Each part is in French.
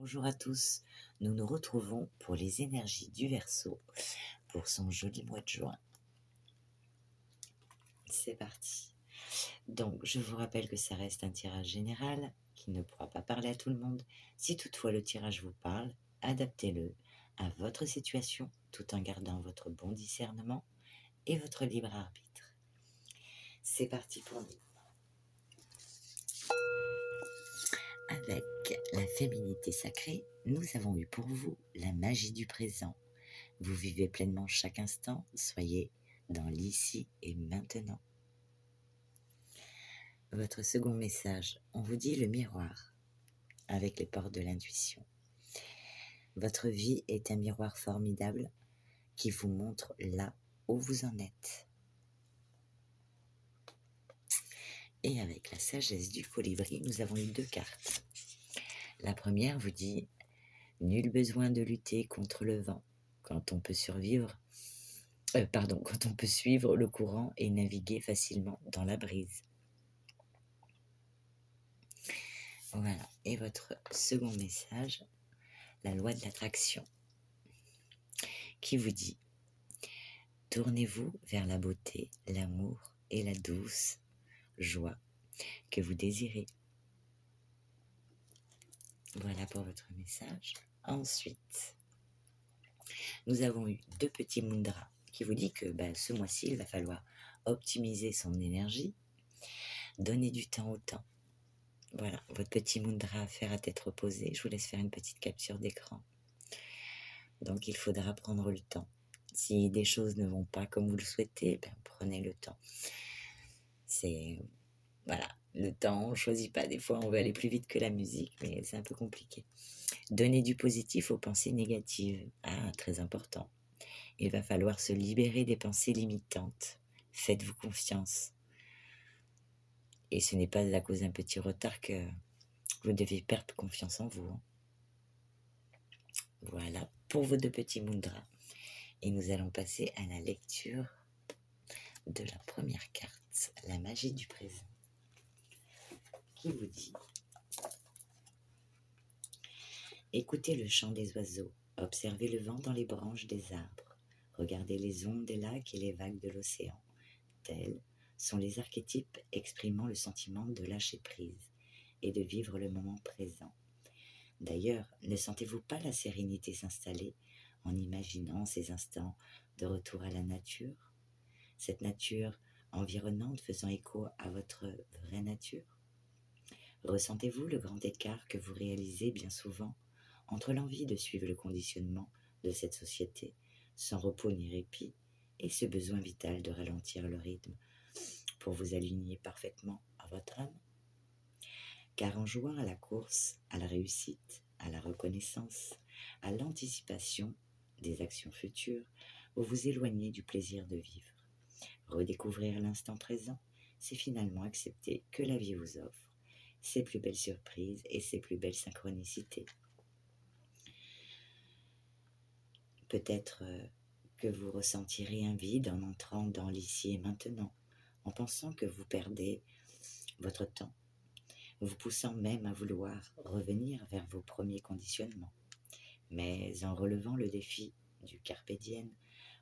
Bonjour à tous, nous nous retrouvons pour les énergies du Verseau pour son joli mois de juin. C'est parti. Donc, je vous rappelle que ça reste un tirage général qui ne pourra pas parler à tout le monde. Si toutefois le tirage vous parle, adaptez-le à votre situation tout en gardant votre bon discernement et votre libre arbitre. C'est parti pour nous. Avec la féminité sacrée, nous avons eu pour vous la magie du présent. Vous vivez pleinement chaque instant, soyez dans l'ici et maintenant. Votre second message, on vous dit le miroir, avec les portes de l'intuition. Votre vie est un miroir formidable qui vous montre là où vous en êtes. Et avec la sagesse du colibri, nous avons eu 2 cartes. La première vous dit « Nul besoin de lutter contre le vent quand on peut survivre, quand on peut suivre le courant et naviguer facilement dans la brise. » Voilà. Et votre second message, la loi de l'attraction, qui vous dit « Tournez-vous vers la beauté, l'amour et la douce joie que vous désirez. » Voilà pour votre message. Ensuite, nous avons eu 2 petits mudras qui vous dit que ce mois-ci, il va falloir optimiser son énergie, donner du temps au temps. Voilà, votre petit mudra à faire à tête reposée. Je vous laisse faire une petite capture d'écran. Donc, il faudra prendre le temps. Si des choses ne vont pas comme vous le souhaitez, prenez le temps. Voilà, le temps, on ne choisit pas. Des fois, on veut aller plus vite que la musique, mais c'est un peu compliqué. Donnez du positif aux pensées négatives. Ah, très important. Il va falloir se libérer des pensées limitantes. Faites-vous confiance. Et ce n'est pas à cause d'un petit retard que vous devez perdre confiance en vous. Voilà pour vos 2 petits mudras. Et nous allons passer à la lecture de la première carte, la magie du présent, qui vous dit « Écoutez le chant des oiseaux, observez le vent dans les branches des arbres, regardez les ondes des lacs et les vagues de l'océan. Tels sont les archétypes exprimant le sentiment de lâcher prise et de vivre le moment présent. D'ailleurs, ne sentez-vous pas la sérénité s'installer en imaginant ces instants de retour à la nature, cette nature environnante faisant écho à votre vraie nature? Ressentez-vous le grand écart que vous réalisez bien souvent entre l'envie de suivre le conditionnement de cette société, sans repos ni répit, et ce besoin vital de ralentir le rythme pour vous aligner parfaitement à votre âme? Car en jouant à la course, à la réussite, à la reconnaissance, à l'anticipation des actions futures, vous vous éloignez du plaisir de vivre. Redécouvrir l'instant présent, c'est finalement accepter que la vie vous offre ses plus belles surprises et ses plus belles synchronicités. Peut-être que vous ressentirez un vide en entrant dans l'ici et maintenant, en pensant que vous perdez votre temps, vous poussant même à vouloir revenir vers vos premiers conditionnements. Mais en relevant le défi du carpe diem,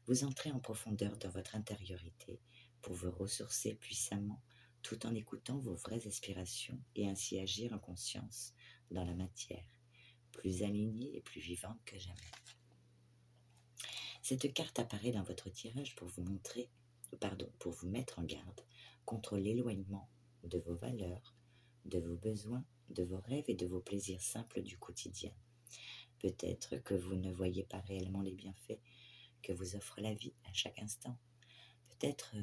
vous entrez en profondeur dans votre intériorité pour vous ressourcer puissamment tout en écoutant vos vraies aspirations et ainsi agir en conscience dans la matière, plus alignée et plus vivante que jamais. Cette carte apparaît dans votre tirage pour vous mettre en garde contre l'éloignement de vos valeurs, de vos besoins, de vos rêves et de vos plaisirs simples du quotidien. Peut-être que vous ne voyez pas réellement les bienfaits que vous offre la vie à chaque instant. Peut-être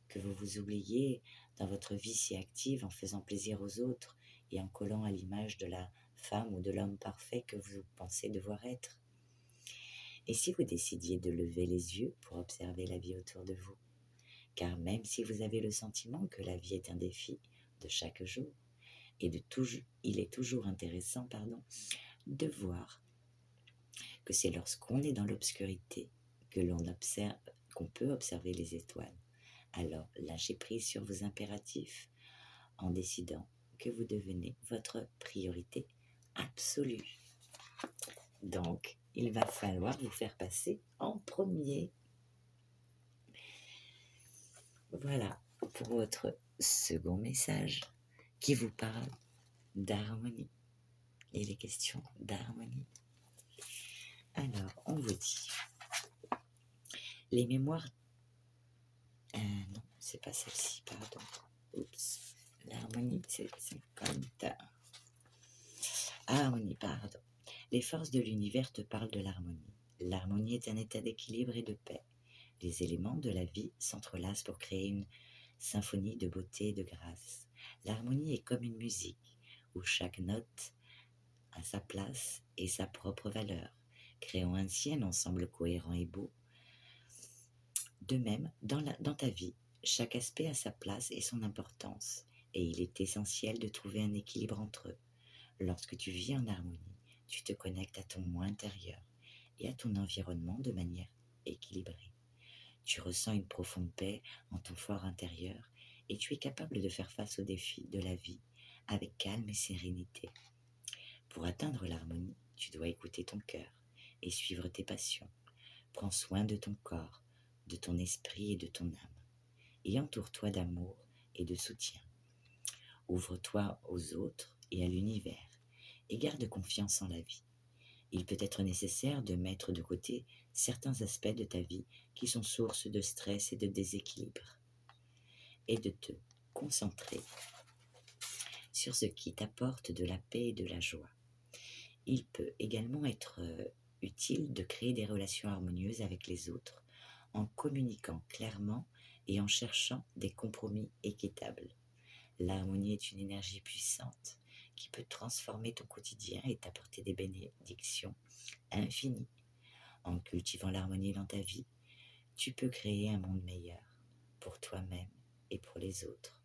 que vous vous oubliez dans votre vie si active en faisant plaisir aux autres et en collant à l'image de la femme ou de l'homme parfait que vous pensez devoir être. Et si vous décidiez de lever les yeux pour observer la vie autour de vous? Car même si vous avez le sentiment que la vie est un défi de chaque jour, il est toujours intéressant de voir que c'est lorsqu'on est dans l'obscurité que qu'on peut observer les étoiles. Alors, lâchez prise sur vos impératifs en décidant que vous devenez votre priorité absolue. Donc, il va falloir vous faire passer en premier. Voilà pour votre second message qui vous parle d'harmonie. Il est question d'harmonie. Alors, on vous dit, les mémoires... non, c'est pas celle-ci, pardon. Oups, l'harmonie, c'est 50. Harmonie, pardon. Les forces de l'univers te parlent de l'harmonie. L'harmonie est un état d'équilibre et de paix. Les éléments de la vie s'entrelacent pour créer une symphonie de beauté et de grâce. L'harmonie est comme une musique, où chaque note a sa place et sa propre valeur, créant ainsi un ensemble cohérent et beau. De même, dans ta vie, chaque aspect a sa place et son importance, et il est essentiel de trouver un équilibre entre eux. Lorsque tu vis en harmonie, tu te connectes à ton moi intérieur et à ton environnement de manière équilibrée. Tu ressens une profonde paix en ton fort intérieur et tu es capable de faire face aux défis de la vie avec calme et sérénité. Pour atteindre l'harmonie, tu dois écouter ton cœur et suivre tes passions. Prends soin de ton corps, de ton esprit et de ton âme, et entoure-toi d'amour et de soutien. Ouvre-toi aux autres et à l'univers, et garde confiance en la vie. Il peut être nécessaire de mettre de côté certains aspects de ta vie qui sont source de stress et de déséquilibre, et de te concentrer sur ce qui t'apporte de la paix et de la joie. Il peut également être utile de créer des relations harmonieuses avec les autres en communiquant clairement et en cherchant des compromis équitables. L'harmonie est une énergie puissante qui peut transformer ton quotidien et t'apporter des bénédictions infinies. En cultivant l'harmonie dans ta vie, tu peux créer un monde meilleur pour toi-même et pour les autres.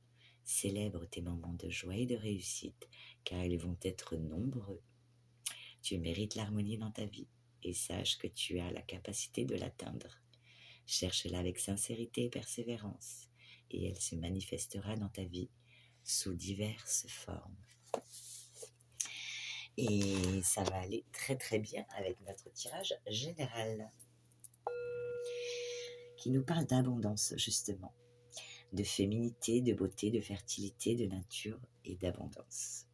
Célèbre tes moments de joie et de réussite, car ils vont être nombreux. Tu mérites l'harmonie dans ta vie et sache que tu as la capacité de l'atteindre. Cherche-la avec sincérité et persévérance, et elle se manifestera dans ta vie sous diverses formes. Et ça va aller très très bien avec notre tirage général, qui nous parle d'abondance justement, de féminité, de beauté, de fertilité, de nature et d'abondance.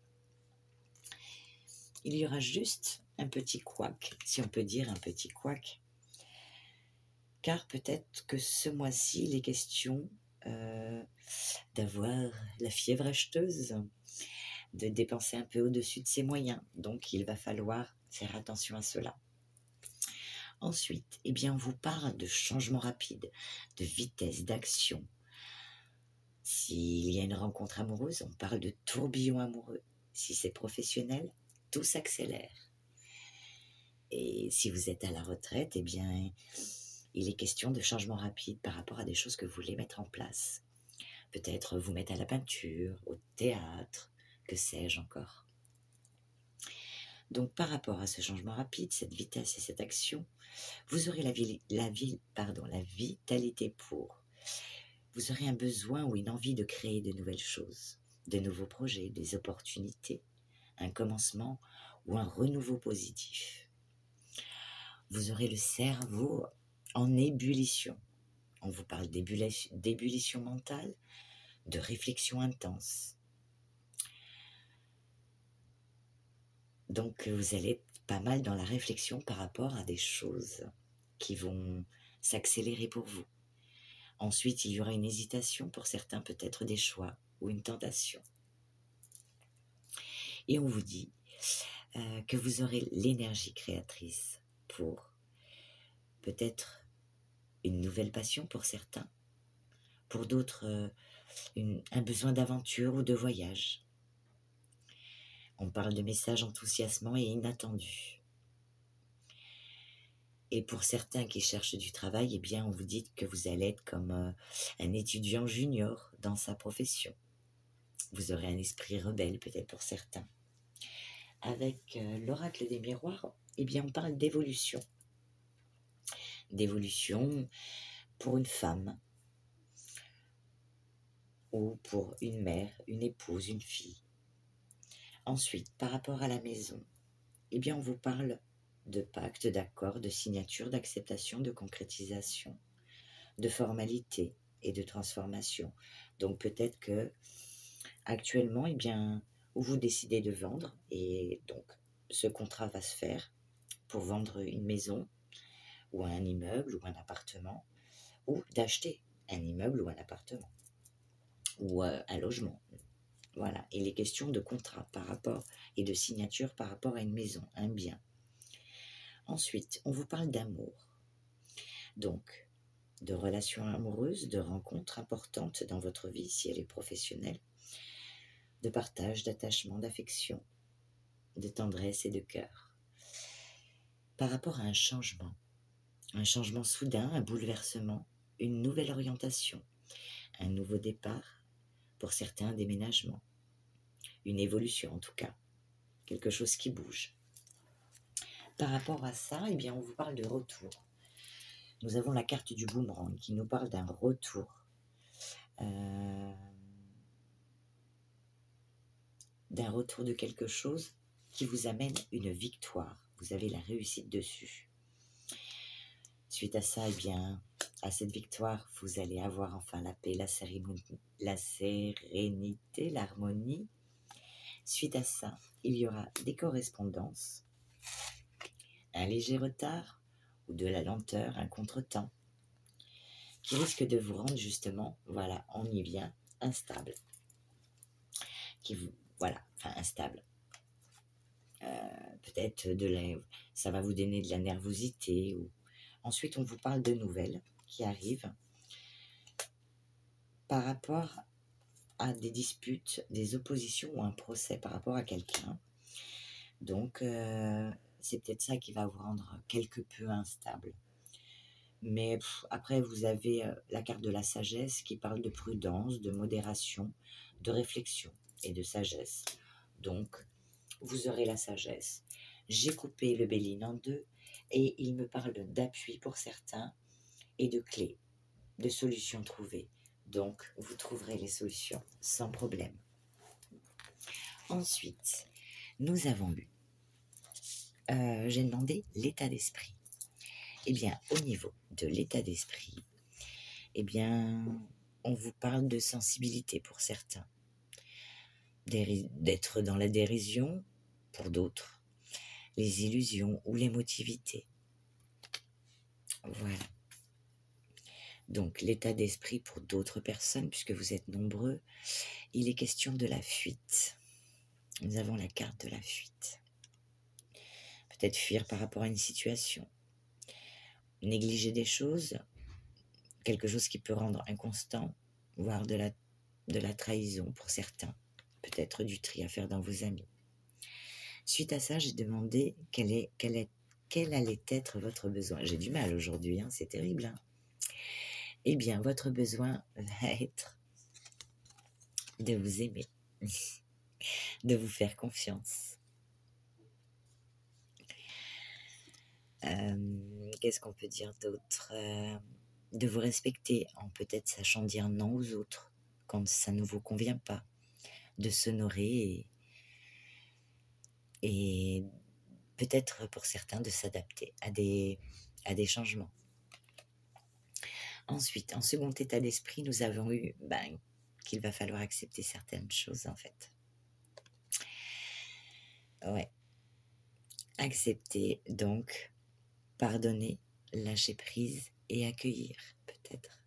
Il y aura juste un petit couac, si on peut dire un petit couac, car peut-être que ce mois-ci, il est question d'avoir la fièvre acheteuse, de dépenser un peu au-dessus de ses moyens. Donc, il va falloir faire attention à cela. Ensuite, eh bien, on vous parle de changement rapide, de vitesse, d'action. S'il y a une rencontre amoureuse, on parle de tourbillon amoureux. Si c'est professionnel, tout s'accélère. Et si vous êtes à la retraite, eh bien, il est question de changement rapide par rapport à des choses que vous voulez mettre en place. Peut-être vous mettre à la peinture, au théâtre, que sais-je encore. Donc par rapport à ce changement rapide, cette vitesse et cette action, vous aurez la vitalité pour. Vous aurez un besoin ou une envie de créer de nouvelles choses, de nouveaux projets, des opportunités, un commencement ou un renouveau positif. Vous aurez le cerveau en ébullition. On vous parle d'ébullition mentale, de réflexion intense. Donc vous allez être pas mal dans la réflexion par rapport à des choses qui vont s'accélérer pour vous. Ensuite, il y aura une hésitation pour certains, peut-être des choix ou une tentation. Et on vous dit que vous aurez l'énergie créatrice pour peut-être une nouvelle passion pour certains, pour d'autres un besoin d'aventure ou de voyage. On parle de messages enthousiasmants et inattendus. Et pour certains qui cherchent du travail, eh bien, on vous dit que vous allez être comme un étudiant junior dans sa profession. Vous aurez un esprit rebelle, peut-être pour certains. Avec l'oracle des miroirs, eh bien, on parle d'évolution. D'évolution pour une femme, ou pour une mère, une épouse, une fille. Ensuite, par rapport à la maison, eh bien, on vous parle de pacte, d'accord, de signature, d'acceptation, de concrétisation, de formalité et de transformation. Donc peut-être que actuellement, eh bien, vous décidez de vendre et donc ce contrat va se faire pour vendre une maison ou un immeuble ou un appartement ou d'acheter un immeuble ou un appartement ou un logement. Voilà, et les questions de contrat par rapport et de signature par rapport à une maison, un bien. Ensuite, on vous parle d'amour. Donc, de relations amoureuses, de rencontres importantes dans votre vie, si elle est professionnelle, de partage, d'attachement, d'affection, de tendresse et de cœur. Par rapport à un changement soudain, un bouleversement, une nouvelle orientation, un nouveau départ, pour certains un déménagement, une évolution en tout cas, quelque chose qui bouge. Par rapport à ça, eh bien, on vous parle de retour. Nous avons la carte du boomerang qui nous parle d'un retour. D'un retour de quelque chose qui vous amène une victoire. Vous avez la réussite dessus. Suite à ça, eh bien, à cette victoire, vous allez avoir enfin la paix, la sérénité, l'harmonie. Suite à ça, il y aura des correspondances, un léger retard ou de la lenteur, un contretemps, qui risque de vous rendre justement, voilà, on y vient, instable. Instable. Peut-être ça va vous donner de la nervosité. Ensuite, on vous parle de nouvelles qui arrivent par rapport à des disputes, des oppositions ou un procès par rapport à quelqu'un. Donc, c'est peut-être ça qui va vous rendre quelque peu instable. Mais après, vous avez la carte de la sagesse qui parle de prudence, de modération, de réflexion et de sagesse. Donc, vous aurez la sagesse. J'ai coupé le Béline en deux et il me parle d'appui pour certains et de clés, de solutions trouvées. Donc, vous trouverez les solutions sans problème. Ensuite, nous avons eu, j'ai demandé l'état d'esprit. Eh bien, au niveau de l'état d'esprit, eh bien, on vous parle de sensibilité pour certains, d'être dans la dérision pour d'autres, les illusions ou l'émotivité. Voilà. Donc, l'état d'esprit pour d'autres personnes, puisque vous êtes nombreux, il est question de la fuite. Nous avons la carte de la fuite. Peut-être fuir par rapport à une situation, négliger des choses, quelque chose qui peut rendre inconstant, voire de la trahison pour certains, peut-être du tri à faire dans vos amis. Suite à ça, j'ai demandé quel allait être votre besoin. J'ai du mal aujourd'hui, hein, c'est terrible. Hein. Eh bien, votre besoin va être de vous aimer, de vous faire confiance. Qu'est-ce qu'on peut dire d'autre? De vous respecter en peut-être sachant dire non aux autres quand ça ne vous convient pas, de s'honorer et peut-être pour certains de s'adapter à des changements. Ensuite, en second état d'esprit, nous avons eu qu'il va falloir accepter certaines choses en fait. Ouais. Accepter donc, pardonner, lâcher prise et accueillir peut-être.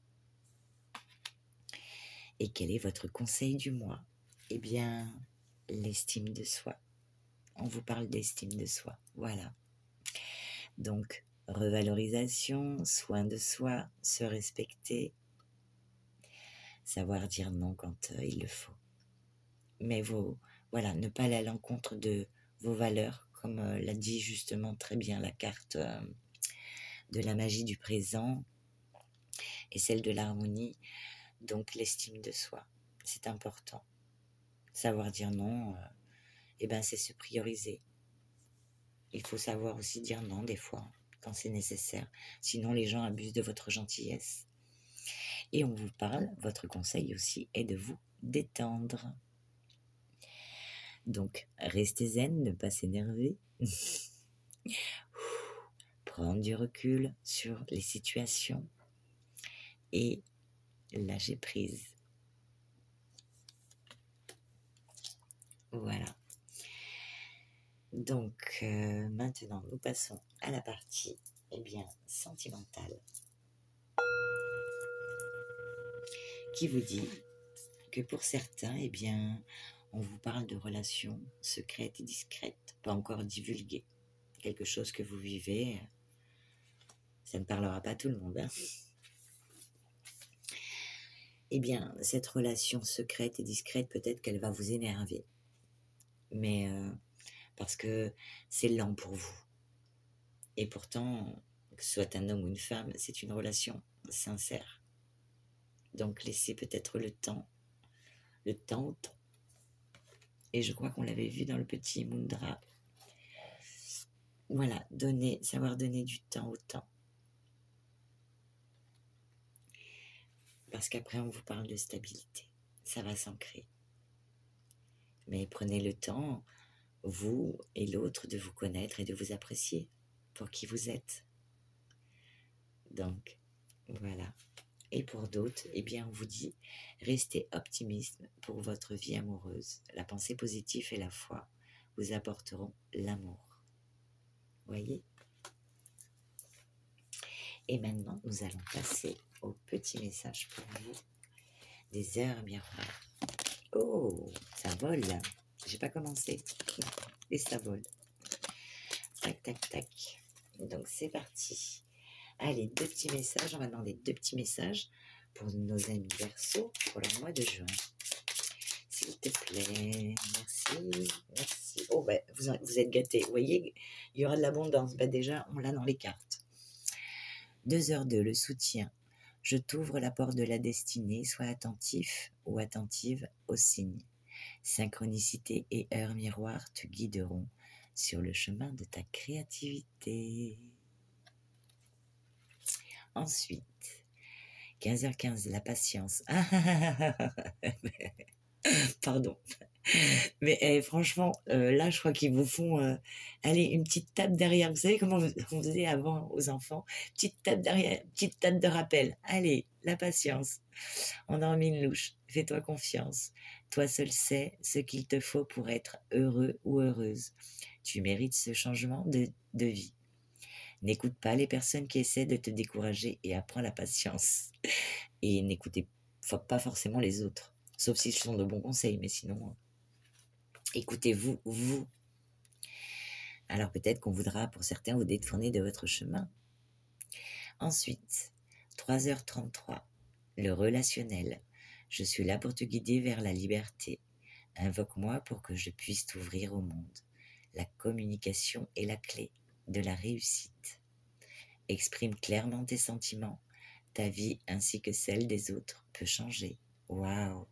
Et quel est votre conseil du mois? Eh bien, l'estime de soi. On vous parle d'estime de soi, voilà. Donc, revalorisation, soin de soi, se respecter, savoir dire non quand il le faut. Mais voilà, ne pas aller à l'encontre de vos valeurs, comme l'a dit justement très bien la carte de la magie du présent et celle de l'harmonie. Donc, l'estime de soi, c'est important. Savoir dire non, c'est se prioriser. Il faut savoir aussi dire non des fois, quand c'est nécessaire. Sinon, les gens abusent de votre gentillesse. Et on vous parle, votre conseil aussi est de vous détendre. Donc, restez zen, ne pas s'énerver. prendre du recul sur les situations et lâcher prise. Voilà. Donc, maintenant, nous passons à la partie sentimentale, qui vous dit que pour certains, on vous parle de relations secrètes et discrètes, pas encore divulguées. Quelque chose que vous vivez, ça ne parlera pas à tout le monde. Cette relation secrète et discrète, peut-être qu'elle va vous énerver. Mais parce que c'est lent pour vous. Et pourtant, que ce soit un homme ou une femme, c'est une relation sincère. Donc laissez peut-être le temps au temps. Et je crois qu'on l'avait vu dans le petit Mudra. Voilà, savoir donner du temps au temps. Parce qu'après, on vous parle de stabilité. Ça va s'ancrer. Mais prenez le temps, vous et l'autre, de vous connaître et de vous apprécier pour qui vous êtes. Donc, voilà. Et pour d'autres, on vous dit, restez optimiste pour votre vie amoureuse. La pensée positive et la foi vous apporteront l'amour. Voyez ? Et maintenant, nous allons passer au petit message pour vous des heures miroirs. Oh, ça vole là. J'ai pas commencé. Et ça vole. Tac, tac, tac. Donc c'est parti. Allez, 2 petits messages. On va demander 2 petits messages pour nos amis Verseau pour le mois de juin. S'il te plaît. Merci. Merci. Oh, vous êtes gâtés. Vous voyez, il y aura de l'abondance. Déjà, on l'a dans les cartes. 2h02, le soutien. Je t'ouvre la porte de la destinée. Sois attentif ou attentive aux signes. Synchronicité et heures miroirs te guideront sur le chemin de ta créativité. Ensuite, 15h15, la patience. Pardon. Mais franchement, là, je crois qu'ils vous font allez, une petite tape derrière. Vous savez comment on faisait avant aux enfants? Petite tape derrière, petite tape de rappel. Allez, la patience. On en met une louche. Fais-toi confiance. Toi seul sais ce qu'il te faut pour être heureux ou heureuse. Tu mérites ce changement de vie. N'écoute pas les personnes qui essaient de te décourager et apprends la patience. Et n'écoutez pas forcément les autres. Sauf si ce sont de bons conseils, mais sinon, écoutez-vous, vous. Alors peut-être qu'on voudra pour certains vous détourner de votre chemin. Ensuite, 3h33, le relationnel. Je suis là pour te guider vers la liberté. Invoque-moi pour que je puisse t'ouvrir au monde. La communication est la clé de la réussite. Exprime clairement tes sentiments. Ta vie ainsi que celle des autres peut changer. Waouh,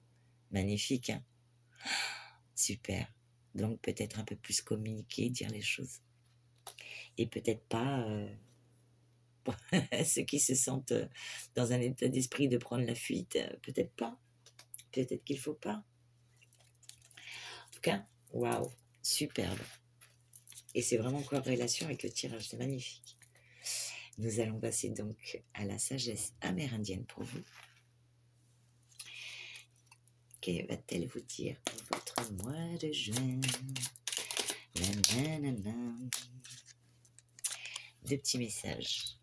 magnifique, hein? Super. Donc peut-être un peu plus communiquer, dire les choses. Et peut-être pas ceux qui se sentent dans un état d'esprit de prendre la fuite, peut-être pas. Peut-être qu'il ne faut pas. En tout cas, waouh, superbe. Et c'est vraiment corrélation avec le tirage, c'est magnifique. Nous allons passer donc à la sagesse amérindienne pour vous. Que va-t-elle vous dire pour votre mois de juin? Nanana. 2 petits messages.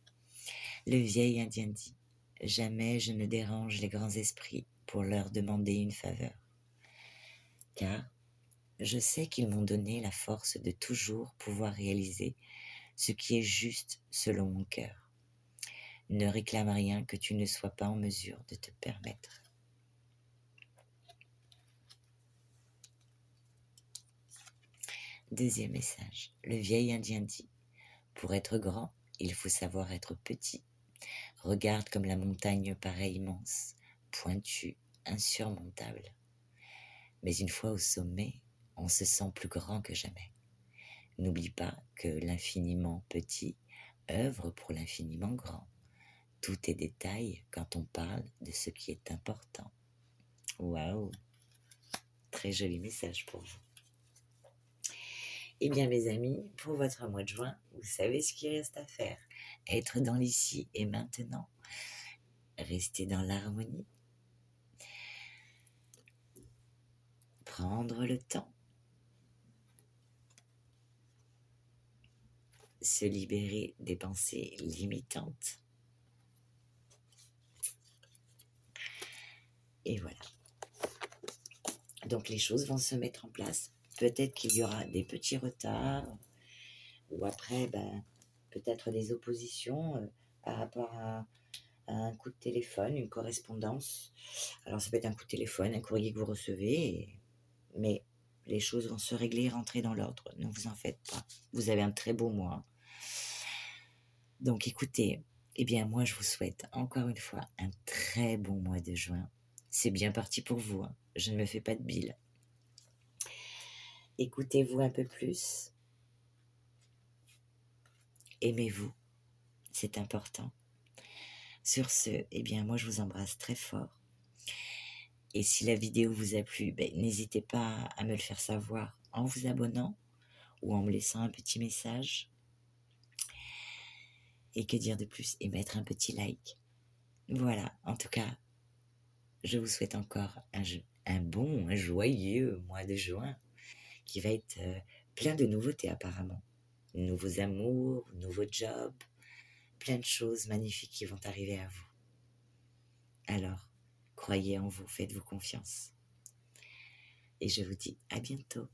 Le vieil Indien dit, jamais je ne dérange les grands esprits pour leur demander une faveur. Car je sais qu'ils m'ont donné la force de toujours pouvoir réaliser ce qui est juste selon mon cœur. Ne réclame rien que tu ne sois pas en mesure de te permettre. Deuxième message. Le vieil Indien dit, pour être grand, il faut savoir être petit. Regarde comme la montagne paraît immense, pointue, insurmontable. Mais une fois au sommet, on se sent plus grand que jamais. N'oublie pas que l'infiniment petit œuvre pour l'infiniment grand. Tout est détail quand on parle de ce qui est important. Waouh! Très joli message pour vous. Eh bien, mes amis, pour votre mois de juin, vous savez ce qu'il reste à faire. Être dans l'ici et maintenant, rester dans l'harmonie, prendre le temps, se libérer des pensées limitantes. Et voilà. Donc les choses vont se mettre en place. Peut-être qu'il y aura des petits retards, ou après, peut-être des oppositions par rapport à un coup de téléphone, une correspondance. Alors ça peut être un coup de téléphone, un courrier que vous recevez, mais les choses vont se régler et rentrer dans l'ordre. Ne vous en faites pas. Vous avez un très beau mois. Donc écoutez, eh bien moi je vous souhaite encore une fois un très bon mois de juin. C'est bien parti pour vous, hein. Je ne me fais pas de bile. Écoutez-vous un peu plus. Aimez-vous, c'est important. Sur ce, eh bien moi je vous embrasse très fort. Et si la vidéo vous a plu, n'hésitez pas à me le faire savoir en vous abonnant ou en me laissant un petit message. Et que dire de plus? Et mettre un petit like. Voilà, en tout cas, je vous souhaite encore un bon, un joyeux mois de juin qui va être plein de nouveautés apparemment. Nouveaux amours, nouveaux jobs, plein de choses magnifiques qui vont arriver à vous. Alors, croyez en vous, faites-vous confiance. Et je vous dis à bientôt.